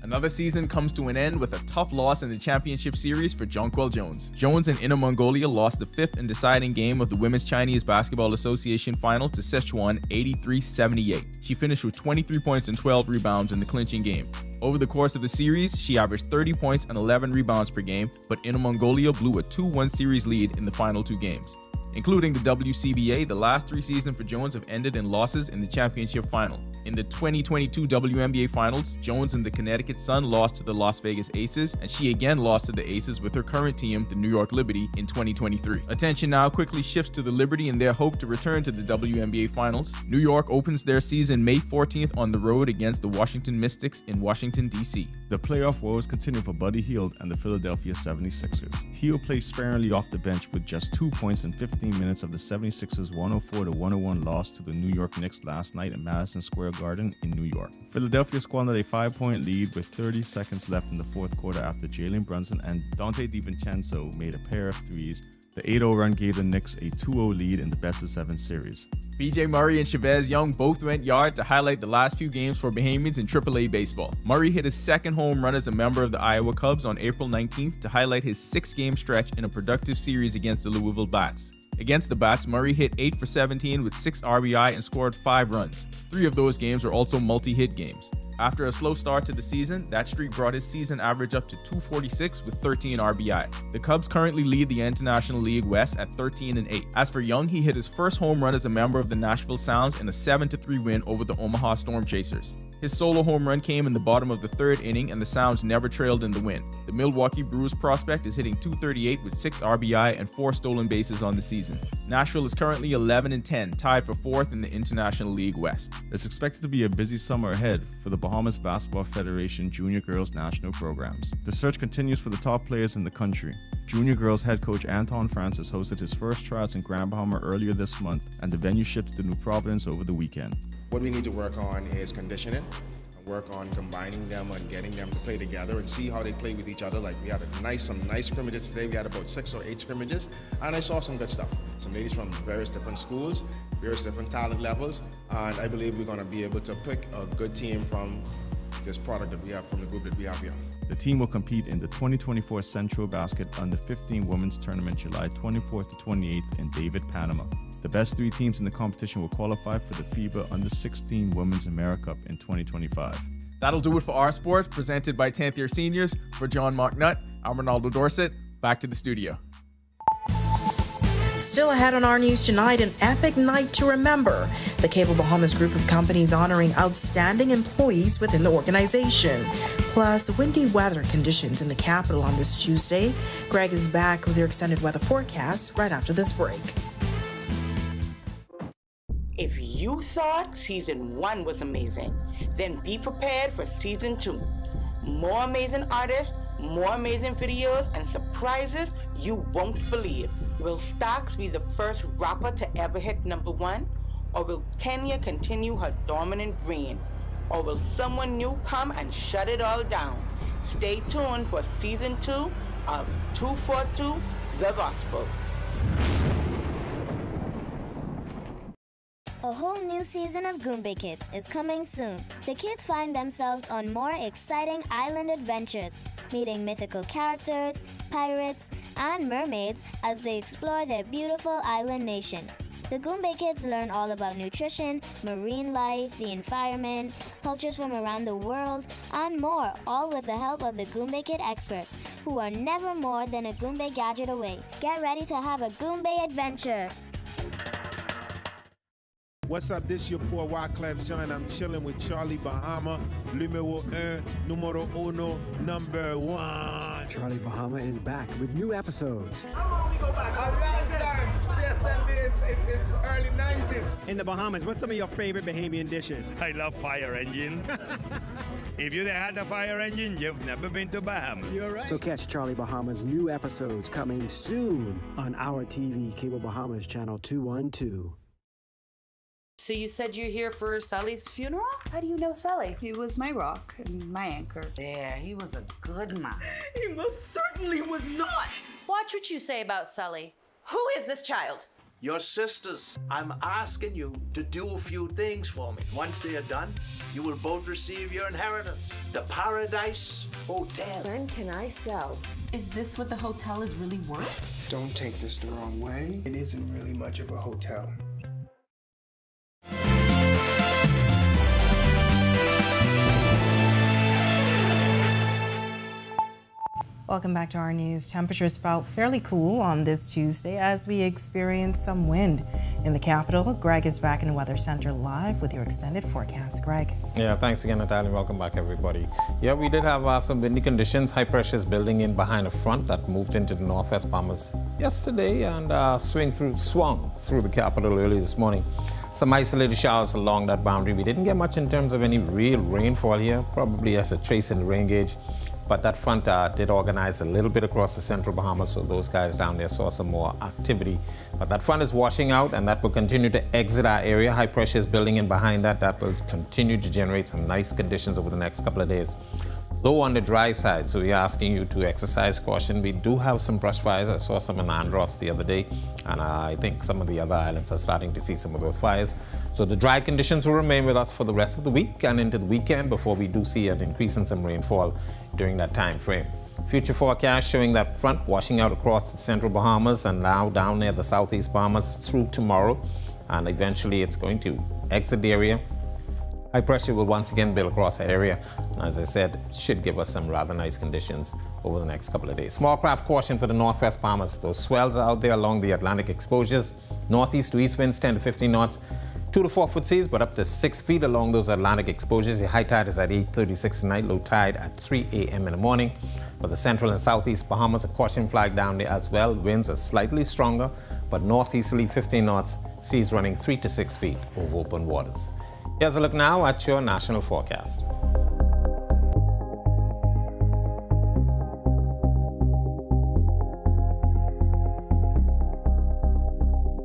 Another season comes to an end with a tough loss in the championship series for Jonquil Jones. Jones and Inner Mongolia lost the fifth and deciding game of the Women's Chinese Basketball Association final to Sichuan 83-78. She finished with 23 points and 12 rebounds in the clinching game. Over the course of the series, she averaged 30 points and 11 rebounds per game, but Inner Mongolia blew a 2-1 series lead in the final two games. Including the WCBA, the last three seasons for Jones have ended in losses in the championship final. In the 2022 WNBA Finals, Jones and the Connecticut Sun lost to the Las Vegas Aces, and she again lost to the Aces with her current team, the New York Liberty, in 2023. Attention now quickly shifts to the Liberty and their hope to return to the WNBA Finals. New York opens their season May 14th on the road against the Washington Mystics in Washington, D.C. The playoff woes continue for Buddy Hield and the Philadelphia 76ers. Hield plays sparingly off the bench with just 2 points in 15 minutes of the 76ers' 104-101 loss to the New York Knicks last night at Madison Square Garden in New York. Philadelphia squandered a 5-point lead with 30 seconds left in the fourth quarter after Jalen Brunson and Dante DiVincenzo made a pair of threes. The 8-0 run gave the Knicks a 2-0 lead in the best-of-7 series. B.J. Murray and Chavez Young both went yard to highlight the last few games for Bahamians in AAA baseball. Murray hit his second home run as a member of the Iowa Cubs on April 19th to highlight his 6-game stretch in a productive series against the Louisville Bats. Against the Bats, Murray hit 8 for 17 with 6 RBI and scored 5 runs. 3 of those games were also multi-hit games. After a slow start to the season, that streak brought his season average up to 246 with 13 RBI. The Cubs currently lead the International League West at 13-8. As for Young, he hit his first home run as a member of the Nashville Sounds in a 7-3 win over the Omaha Storm Chasers. His solo home run came in the bottom of the third inning, and the Sounds never trailed in the win. The Milwaukee Brewers prospect is hitting .238 with 6 RBI and 4 stolen bases on the season. Nashville is currently 11-10, tied for 4th in the International League West. It's expected to be a busy summer ahead for the Bahamas Basketball Federation Junior Girls National Programs. The search continues for the top players in the country. Junior Girls head coach Anton Francis hosted his first tryouts in Grand Bahama earlier this month, and the venue shipped to New Providence over the weekend. What we need to work on is conditioning, and work on combining them and getting them to play together and see how they play with each other. Like we had some nice scrimmages today. We had about 6 or 8 scrimmages, and I saw some good stuff. Some ladies from various different schools, various different talent levels, and I believe we're going to be able to pick a good team from this product that we have, from the group that we have here. The team will compete in the 2024 Central Basket Under 15 Women's Tournament July 24th to 28th in David, Panama. The best 3 teams in the competition will qualify for the FIBA Under 16 Women's America Cup in 2025. That'll do it for Our Sports, presented by 10th year seniors. For John Mark Nutt, I'm Ronaldo Dorset. Back to the studio. Still ahead on our news tonight, an epic night to remember. The Cable Bahamas group of companies honoring outstanding employees within the organization. Plus, windy weather conditions in the capital on this Tuesday. Greg is back with your extended weather forecast right after this break. If you thought season 1 was amazing, then be prepared for season 2. More amazing artists, more amazing videos, and surprises you won't believe. Will Stax be the first rapper to ever hit #1? Or will Kenya continue her dominant reign? Or will someone new come and shut it all down? Stay tuned for season 2 of 242 The Gospel. A whole new season of Goombay Kids is coming soon. The kids find themselves on more exciting island adventures, meeting mythical characters, pirates, and mermaids as they explore their beautiful island nation. The Goombay kids learn all about nutrition, marine life, the environment, cultures from around the world, and more, all with the help of the Goombay Kid experts, who are never more than a Goombay gadget away. Get ready to have a Goombay adventure. What's up? This your boy Wyclef Jean. I'm chilling with Charlie Bahama, numéro 1, numero uno, number 1. Charlie Bahama is back with new episodes. It's early 90s. In the Bahamas, what's some of your favorite Bahamian dishes? I love fire engine. If you had the fire engine, you've never been to Bahama. You're right. So catch Charlie Bahama's new episodes coming soon on Our TV, Cable Bahamas, channel 212. So you said you're here for Sally's funeral? How do you know Sally? He was my rock and my anchor. Yeah, he was a good man. He most certainly was not. Watch what you say about Sally. Who is this child? Your sisters. I'm asking you to do a few things for me. Once they are done, you will both receive your inheritance. The Paradise Hotel. When can I sell? Is this what the hotel is really worth? Don't take this the wrong way. It isn't really much of a hotel. Welcome back to our news. Temperatures felt fairly cool on this Tuesday as we experienced some wind in the capital. Greg is back in the Weather Center live with your extended forecast. Greg. Yeah, thanks again, Natalia. Welcome back, everybody. Yeah, we did have some windy conditions. High pressure is building in behind a front that moved into the northwest Bahamas yesterday and swung through the capital early this morning. Some isolated showers along that boundary. We didn't get much in terms of any real rainfall here, probably as a trace in the rain gauge. But that front did organize a little bit across the central Bahamas, so those guys down there saw some more activity. But that front is washing out, and that will continue to exit our area. High pressure is building in behind that. That will continue to generate some nice conditions over the next couple of days. Though on the dry side, so we're asking you to exercise caution. We do have some brush fires. I saw some in Andros the other day, and I think some of the other islands are starting to see some of those fires. So the dry conditions will remain with us for the rest of the week and into the weekend before we do see an increase in some rainfall during that time frame. Future forecast showing that front washing out across the central Bahamas and now down near the southeast Bahamas through tomorrow, and eventually it's going to exit the area. High pressure will once again build across the area, and as I said, it should give us some rather nice conditions over the next couple of days. Small craft caution for the northwest Bahamas. Those swells are out there along the Atlantic exposures. Northeast to east winds 10 to 15 knots, 2 to 4 foot seas, but up to 6 feet along those Atlantic exposures. The high tide is at 8:36 tonight, low tide at 3 a.m. in the morning. For the central and southeast Bahamas, a caution flag down there as well. Winds are slightly stronger, but northeasterly 15 knots, seas running 3 to 6 feet over open waters. Here's a look now at your national forecast.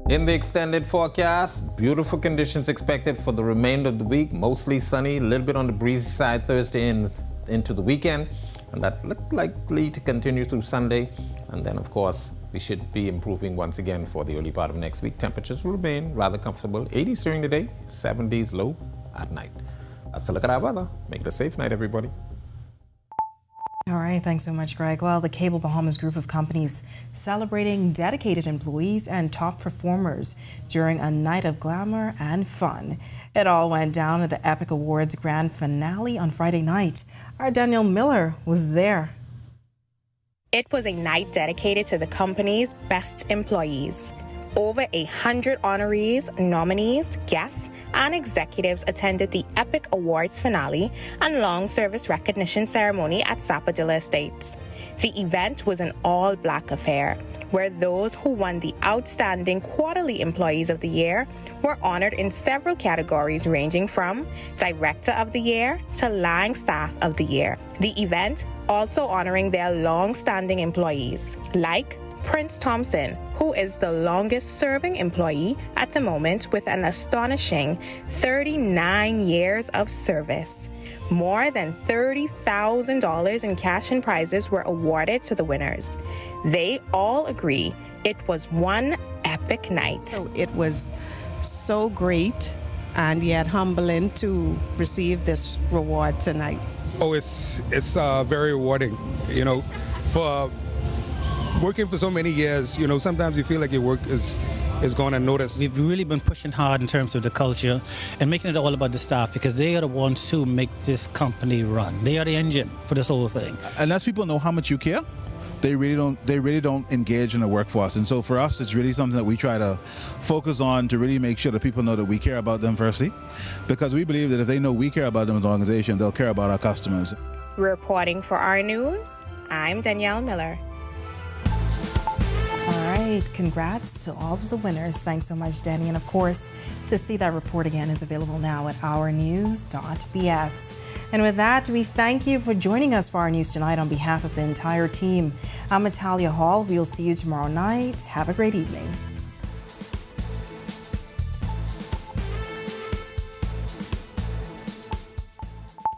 In the extended forecast, beautiful conditions expected for the remainder of the week. Mostly sunny, a little bit on the breezy side Thursday and into the weekend. And that looked likely to continue through Sunday. And then, of course, we should be improving once again for the early part of next week. Temperatures will remain rather comfortable. 80s during the day, 70s low at night. That's a look at our weather. Make it a safe night, everybody. All right, thanks so much, Greg. Well, the Cable Bahamas group of companies celebrating dedicated employees and top performers during a night of glamour and fun. It all went down at the Epic Awards grand finale on Friday night. Our Danielle Miller was there. It was a night dedicated to the company's best employees. Over 100 honorees, nominees, guests, and executives attended the Epic Awards finale and long service recognition ceremony at Sapodilla Estates. The event was an all-black affair, where those who won the Outstanding Quarterly Employees of the Year were honored in several categories ranging from Director of the Year to Lang Staff of the Year. The event also honoring their long-standing employees, like Prince Thompson, who is the longest-serving employee at the moment with an astonishing 39 years of service. More than $30,000 in cash and prizes were awarded to the winners. They all agree it was one epic night. So it was so great and yet humbling to receive this reward tonight. Oh, it's very rewarding, you know, for working for so many years, you know, sometimes you feel like your work is gone unnoticed. We've really been pushing hard in terms of the culture and making it all about the staff, because they are the ones who make this company run. They are the engine for this whole thing. Unless people know how much you care, they really don't engage in the workforce. And so for us, it's really something that we try to focus on, to really make sure that people know that we care about them firstly, because we believe that if they know we care about them as an organization, they'll care about our customers. Reporting for Our News, I'm Danielle Miller. All right, congrats to all of the winners. Thanks so much, Danny. And of course, to see that report again is available now at ournews.bs. And with that, we thank you for joining us for Our News Tonight on behalf of the entire team. I'm Natalia Hall. We'll see you tomorrow night. Have a great evening.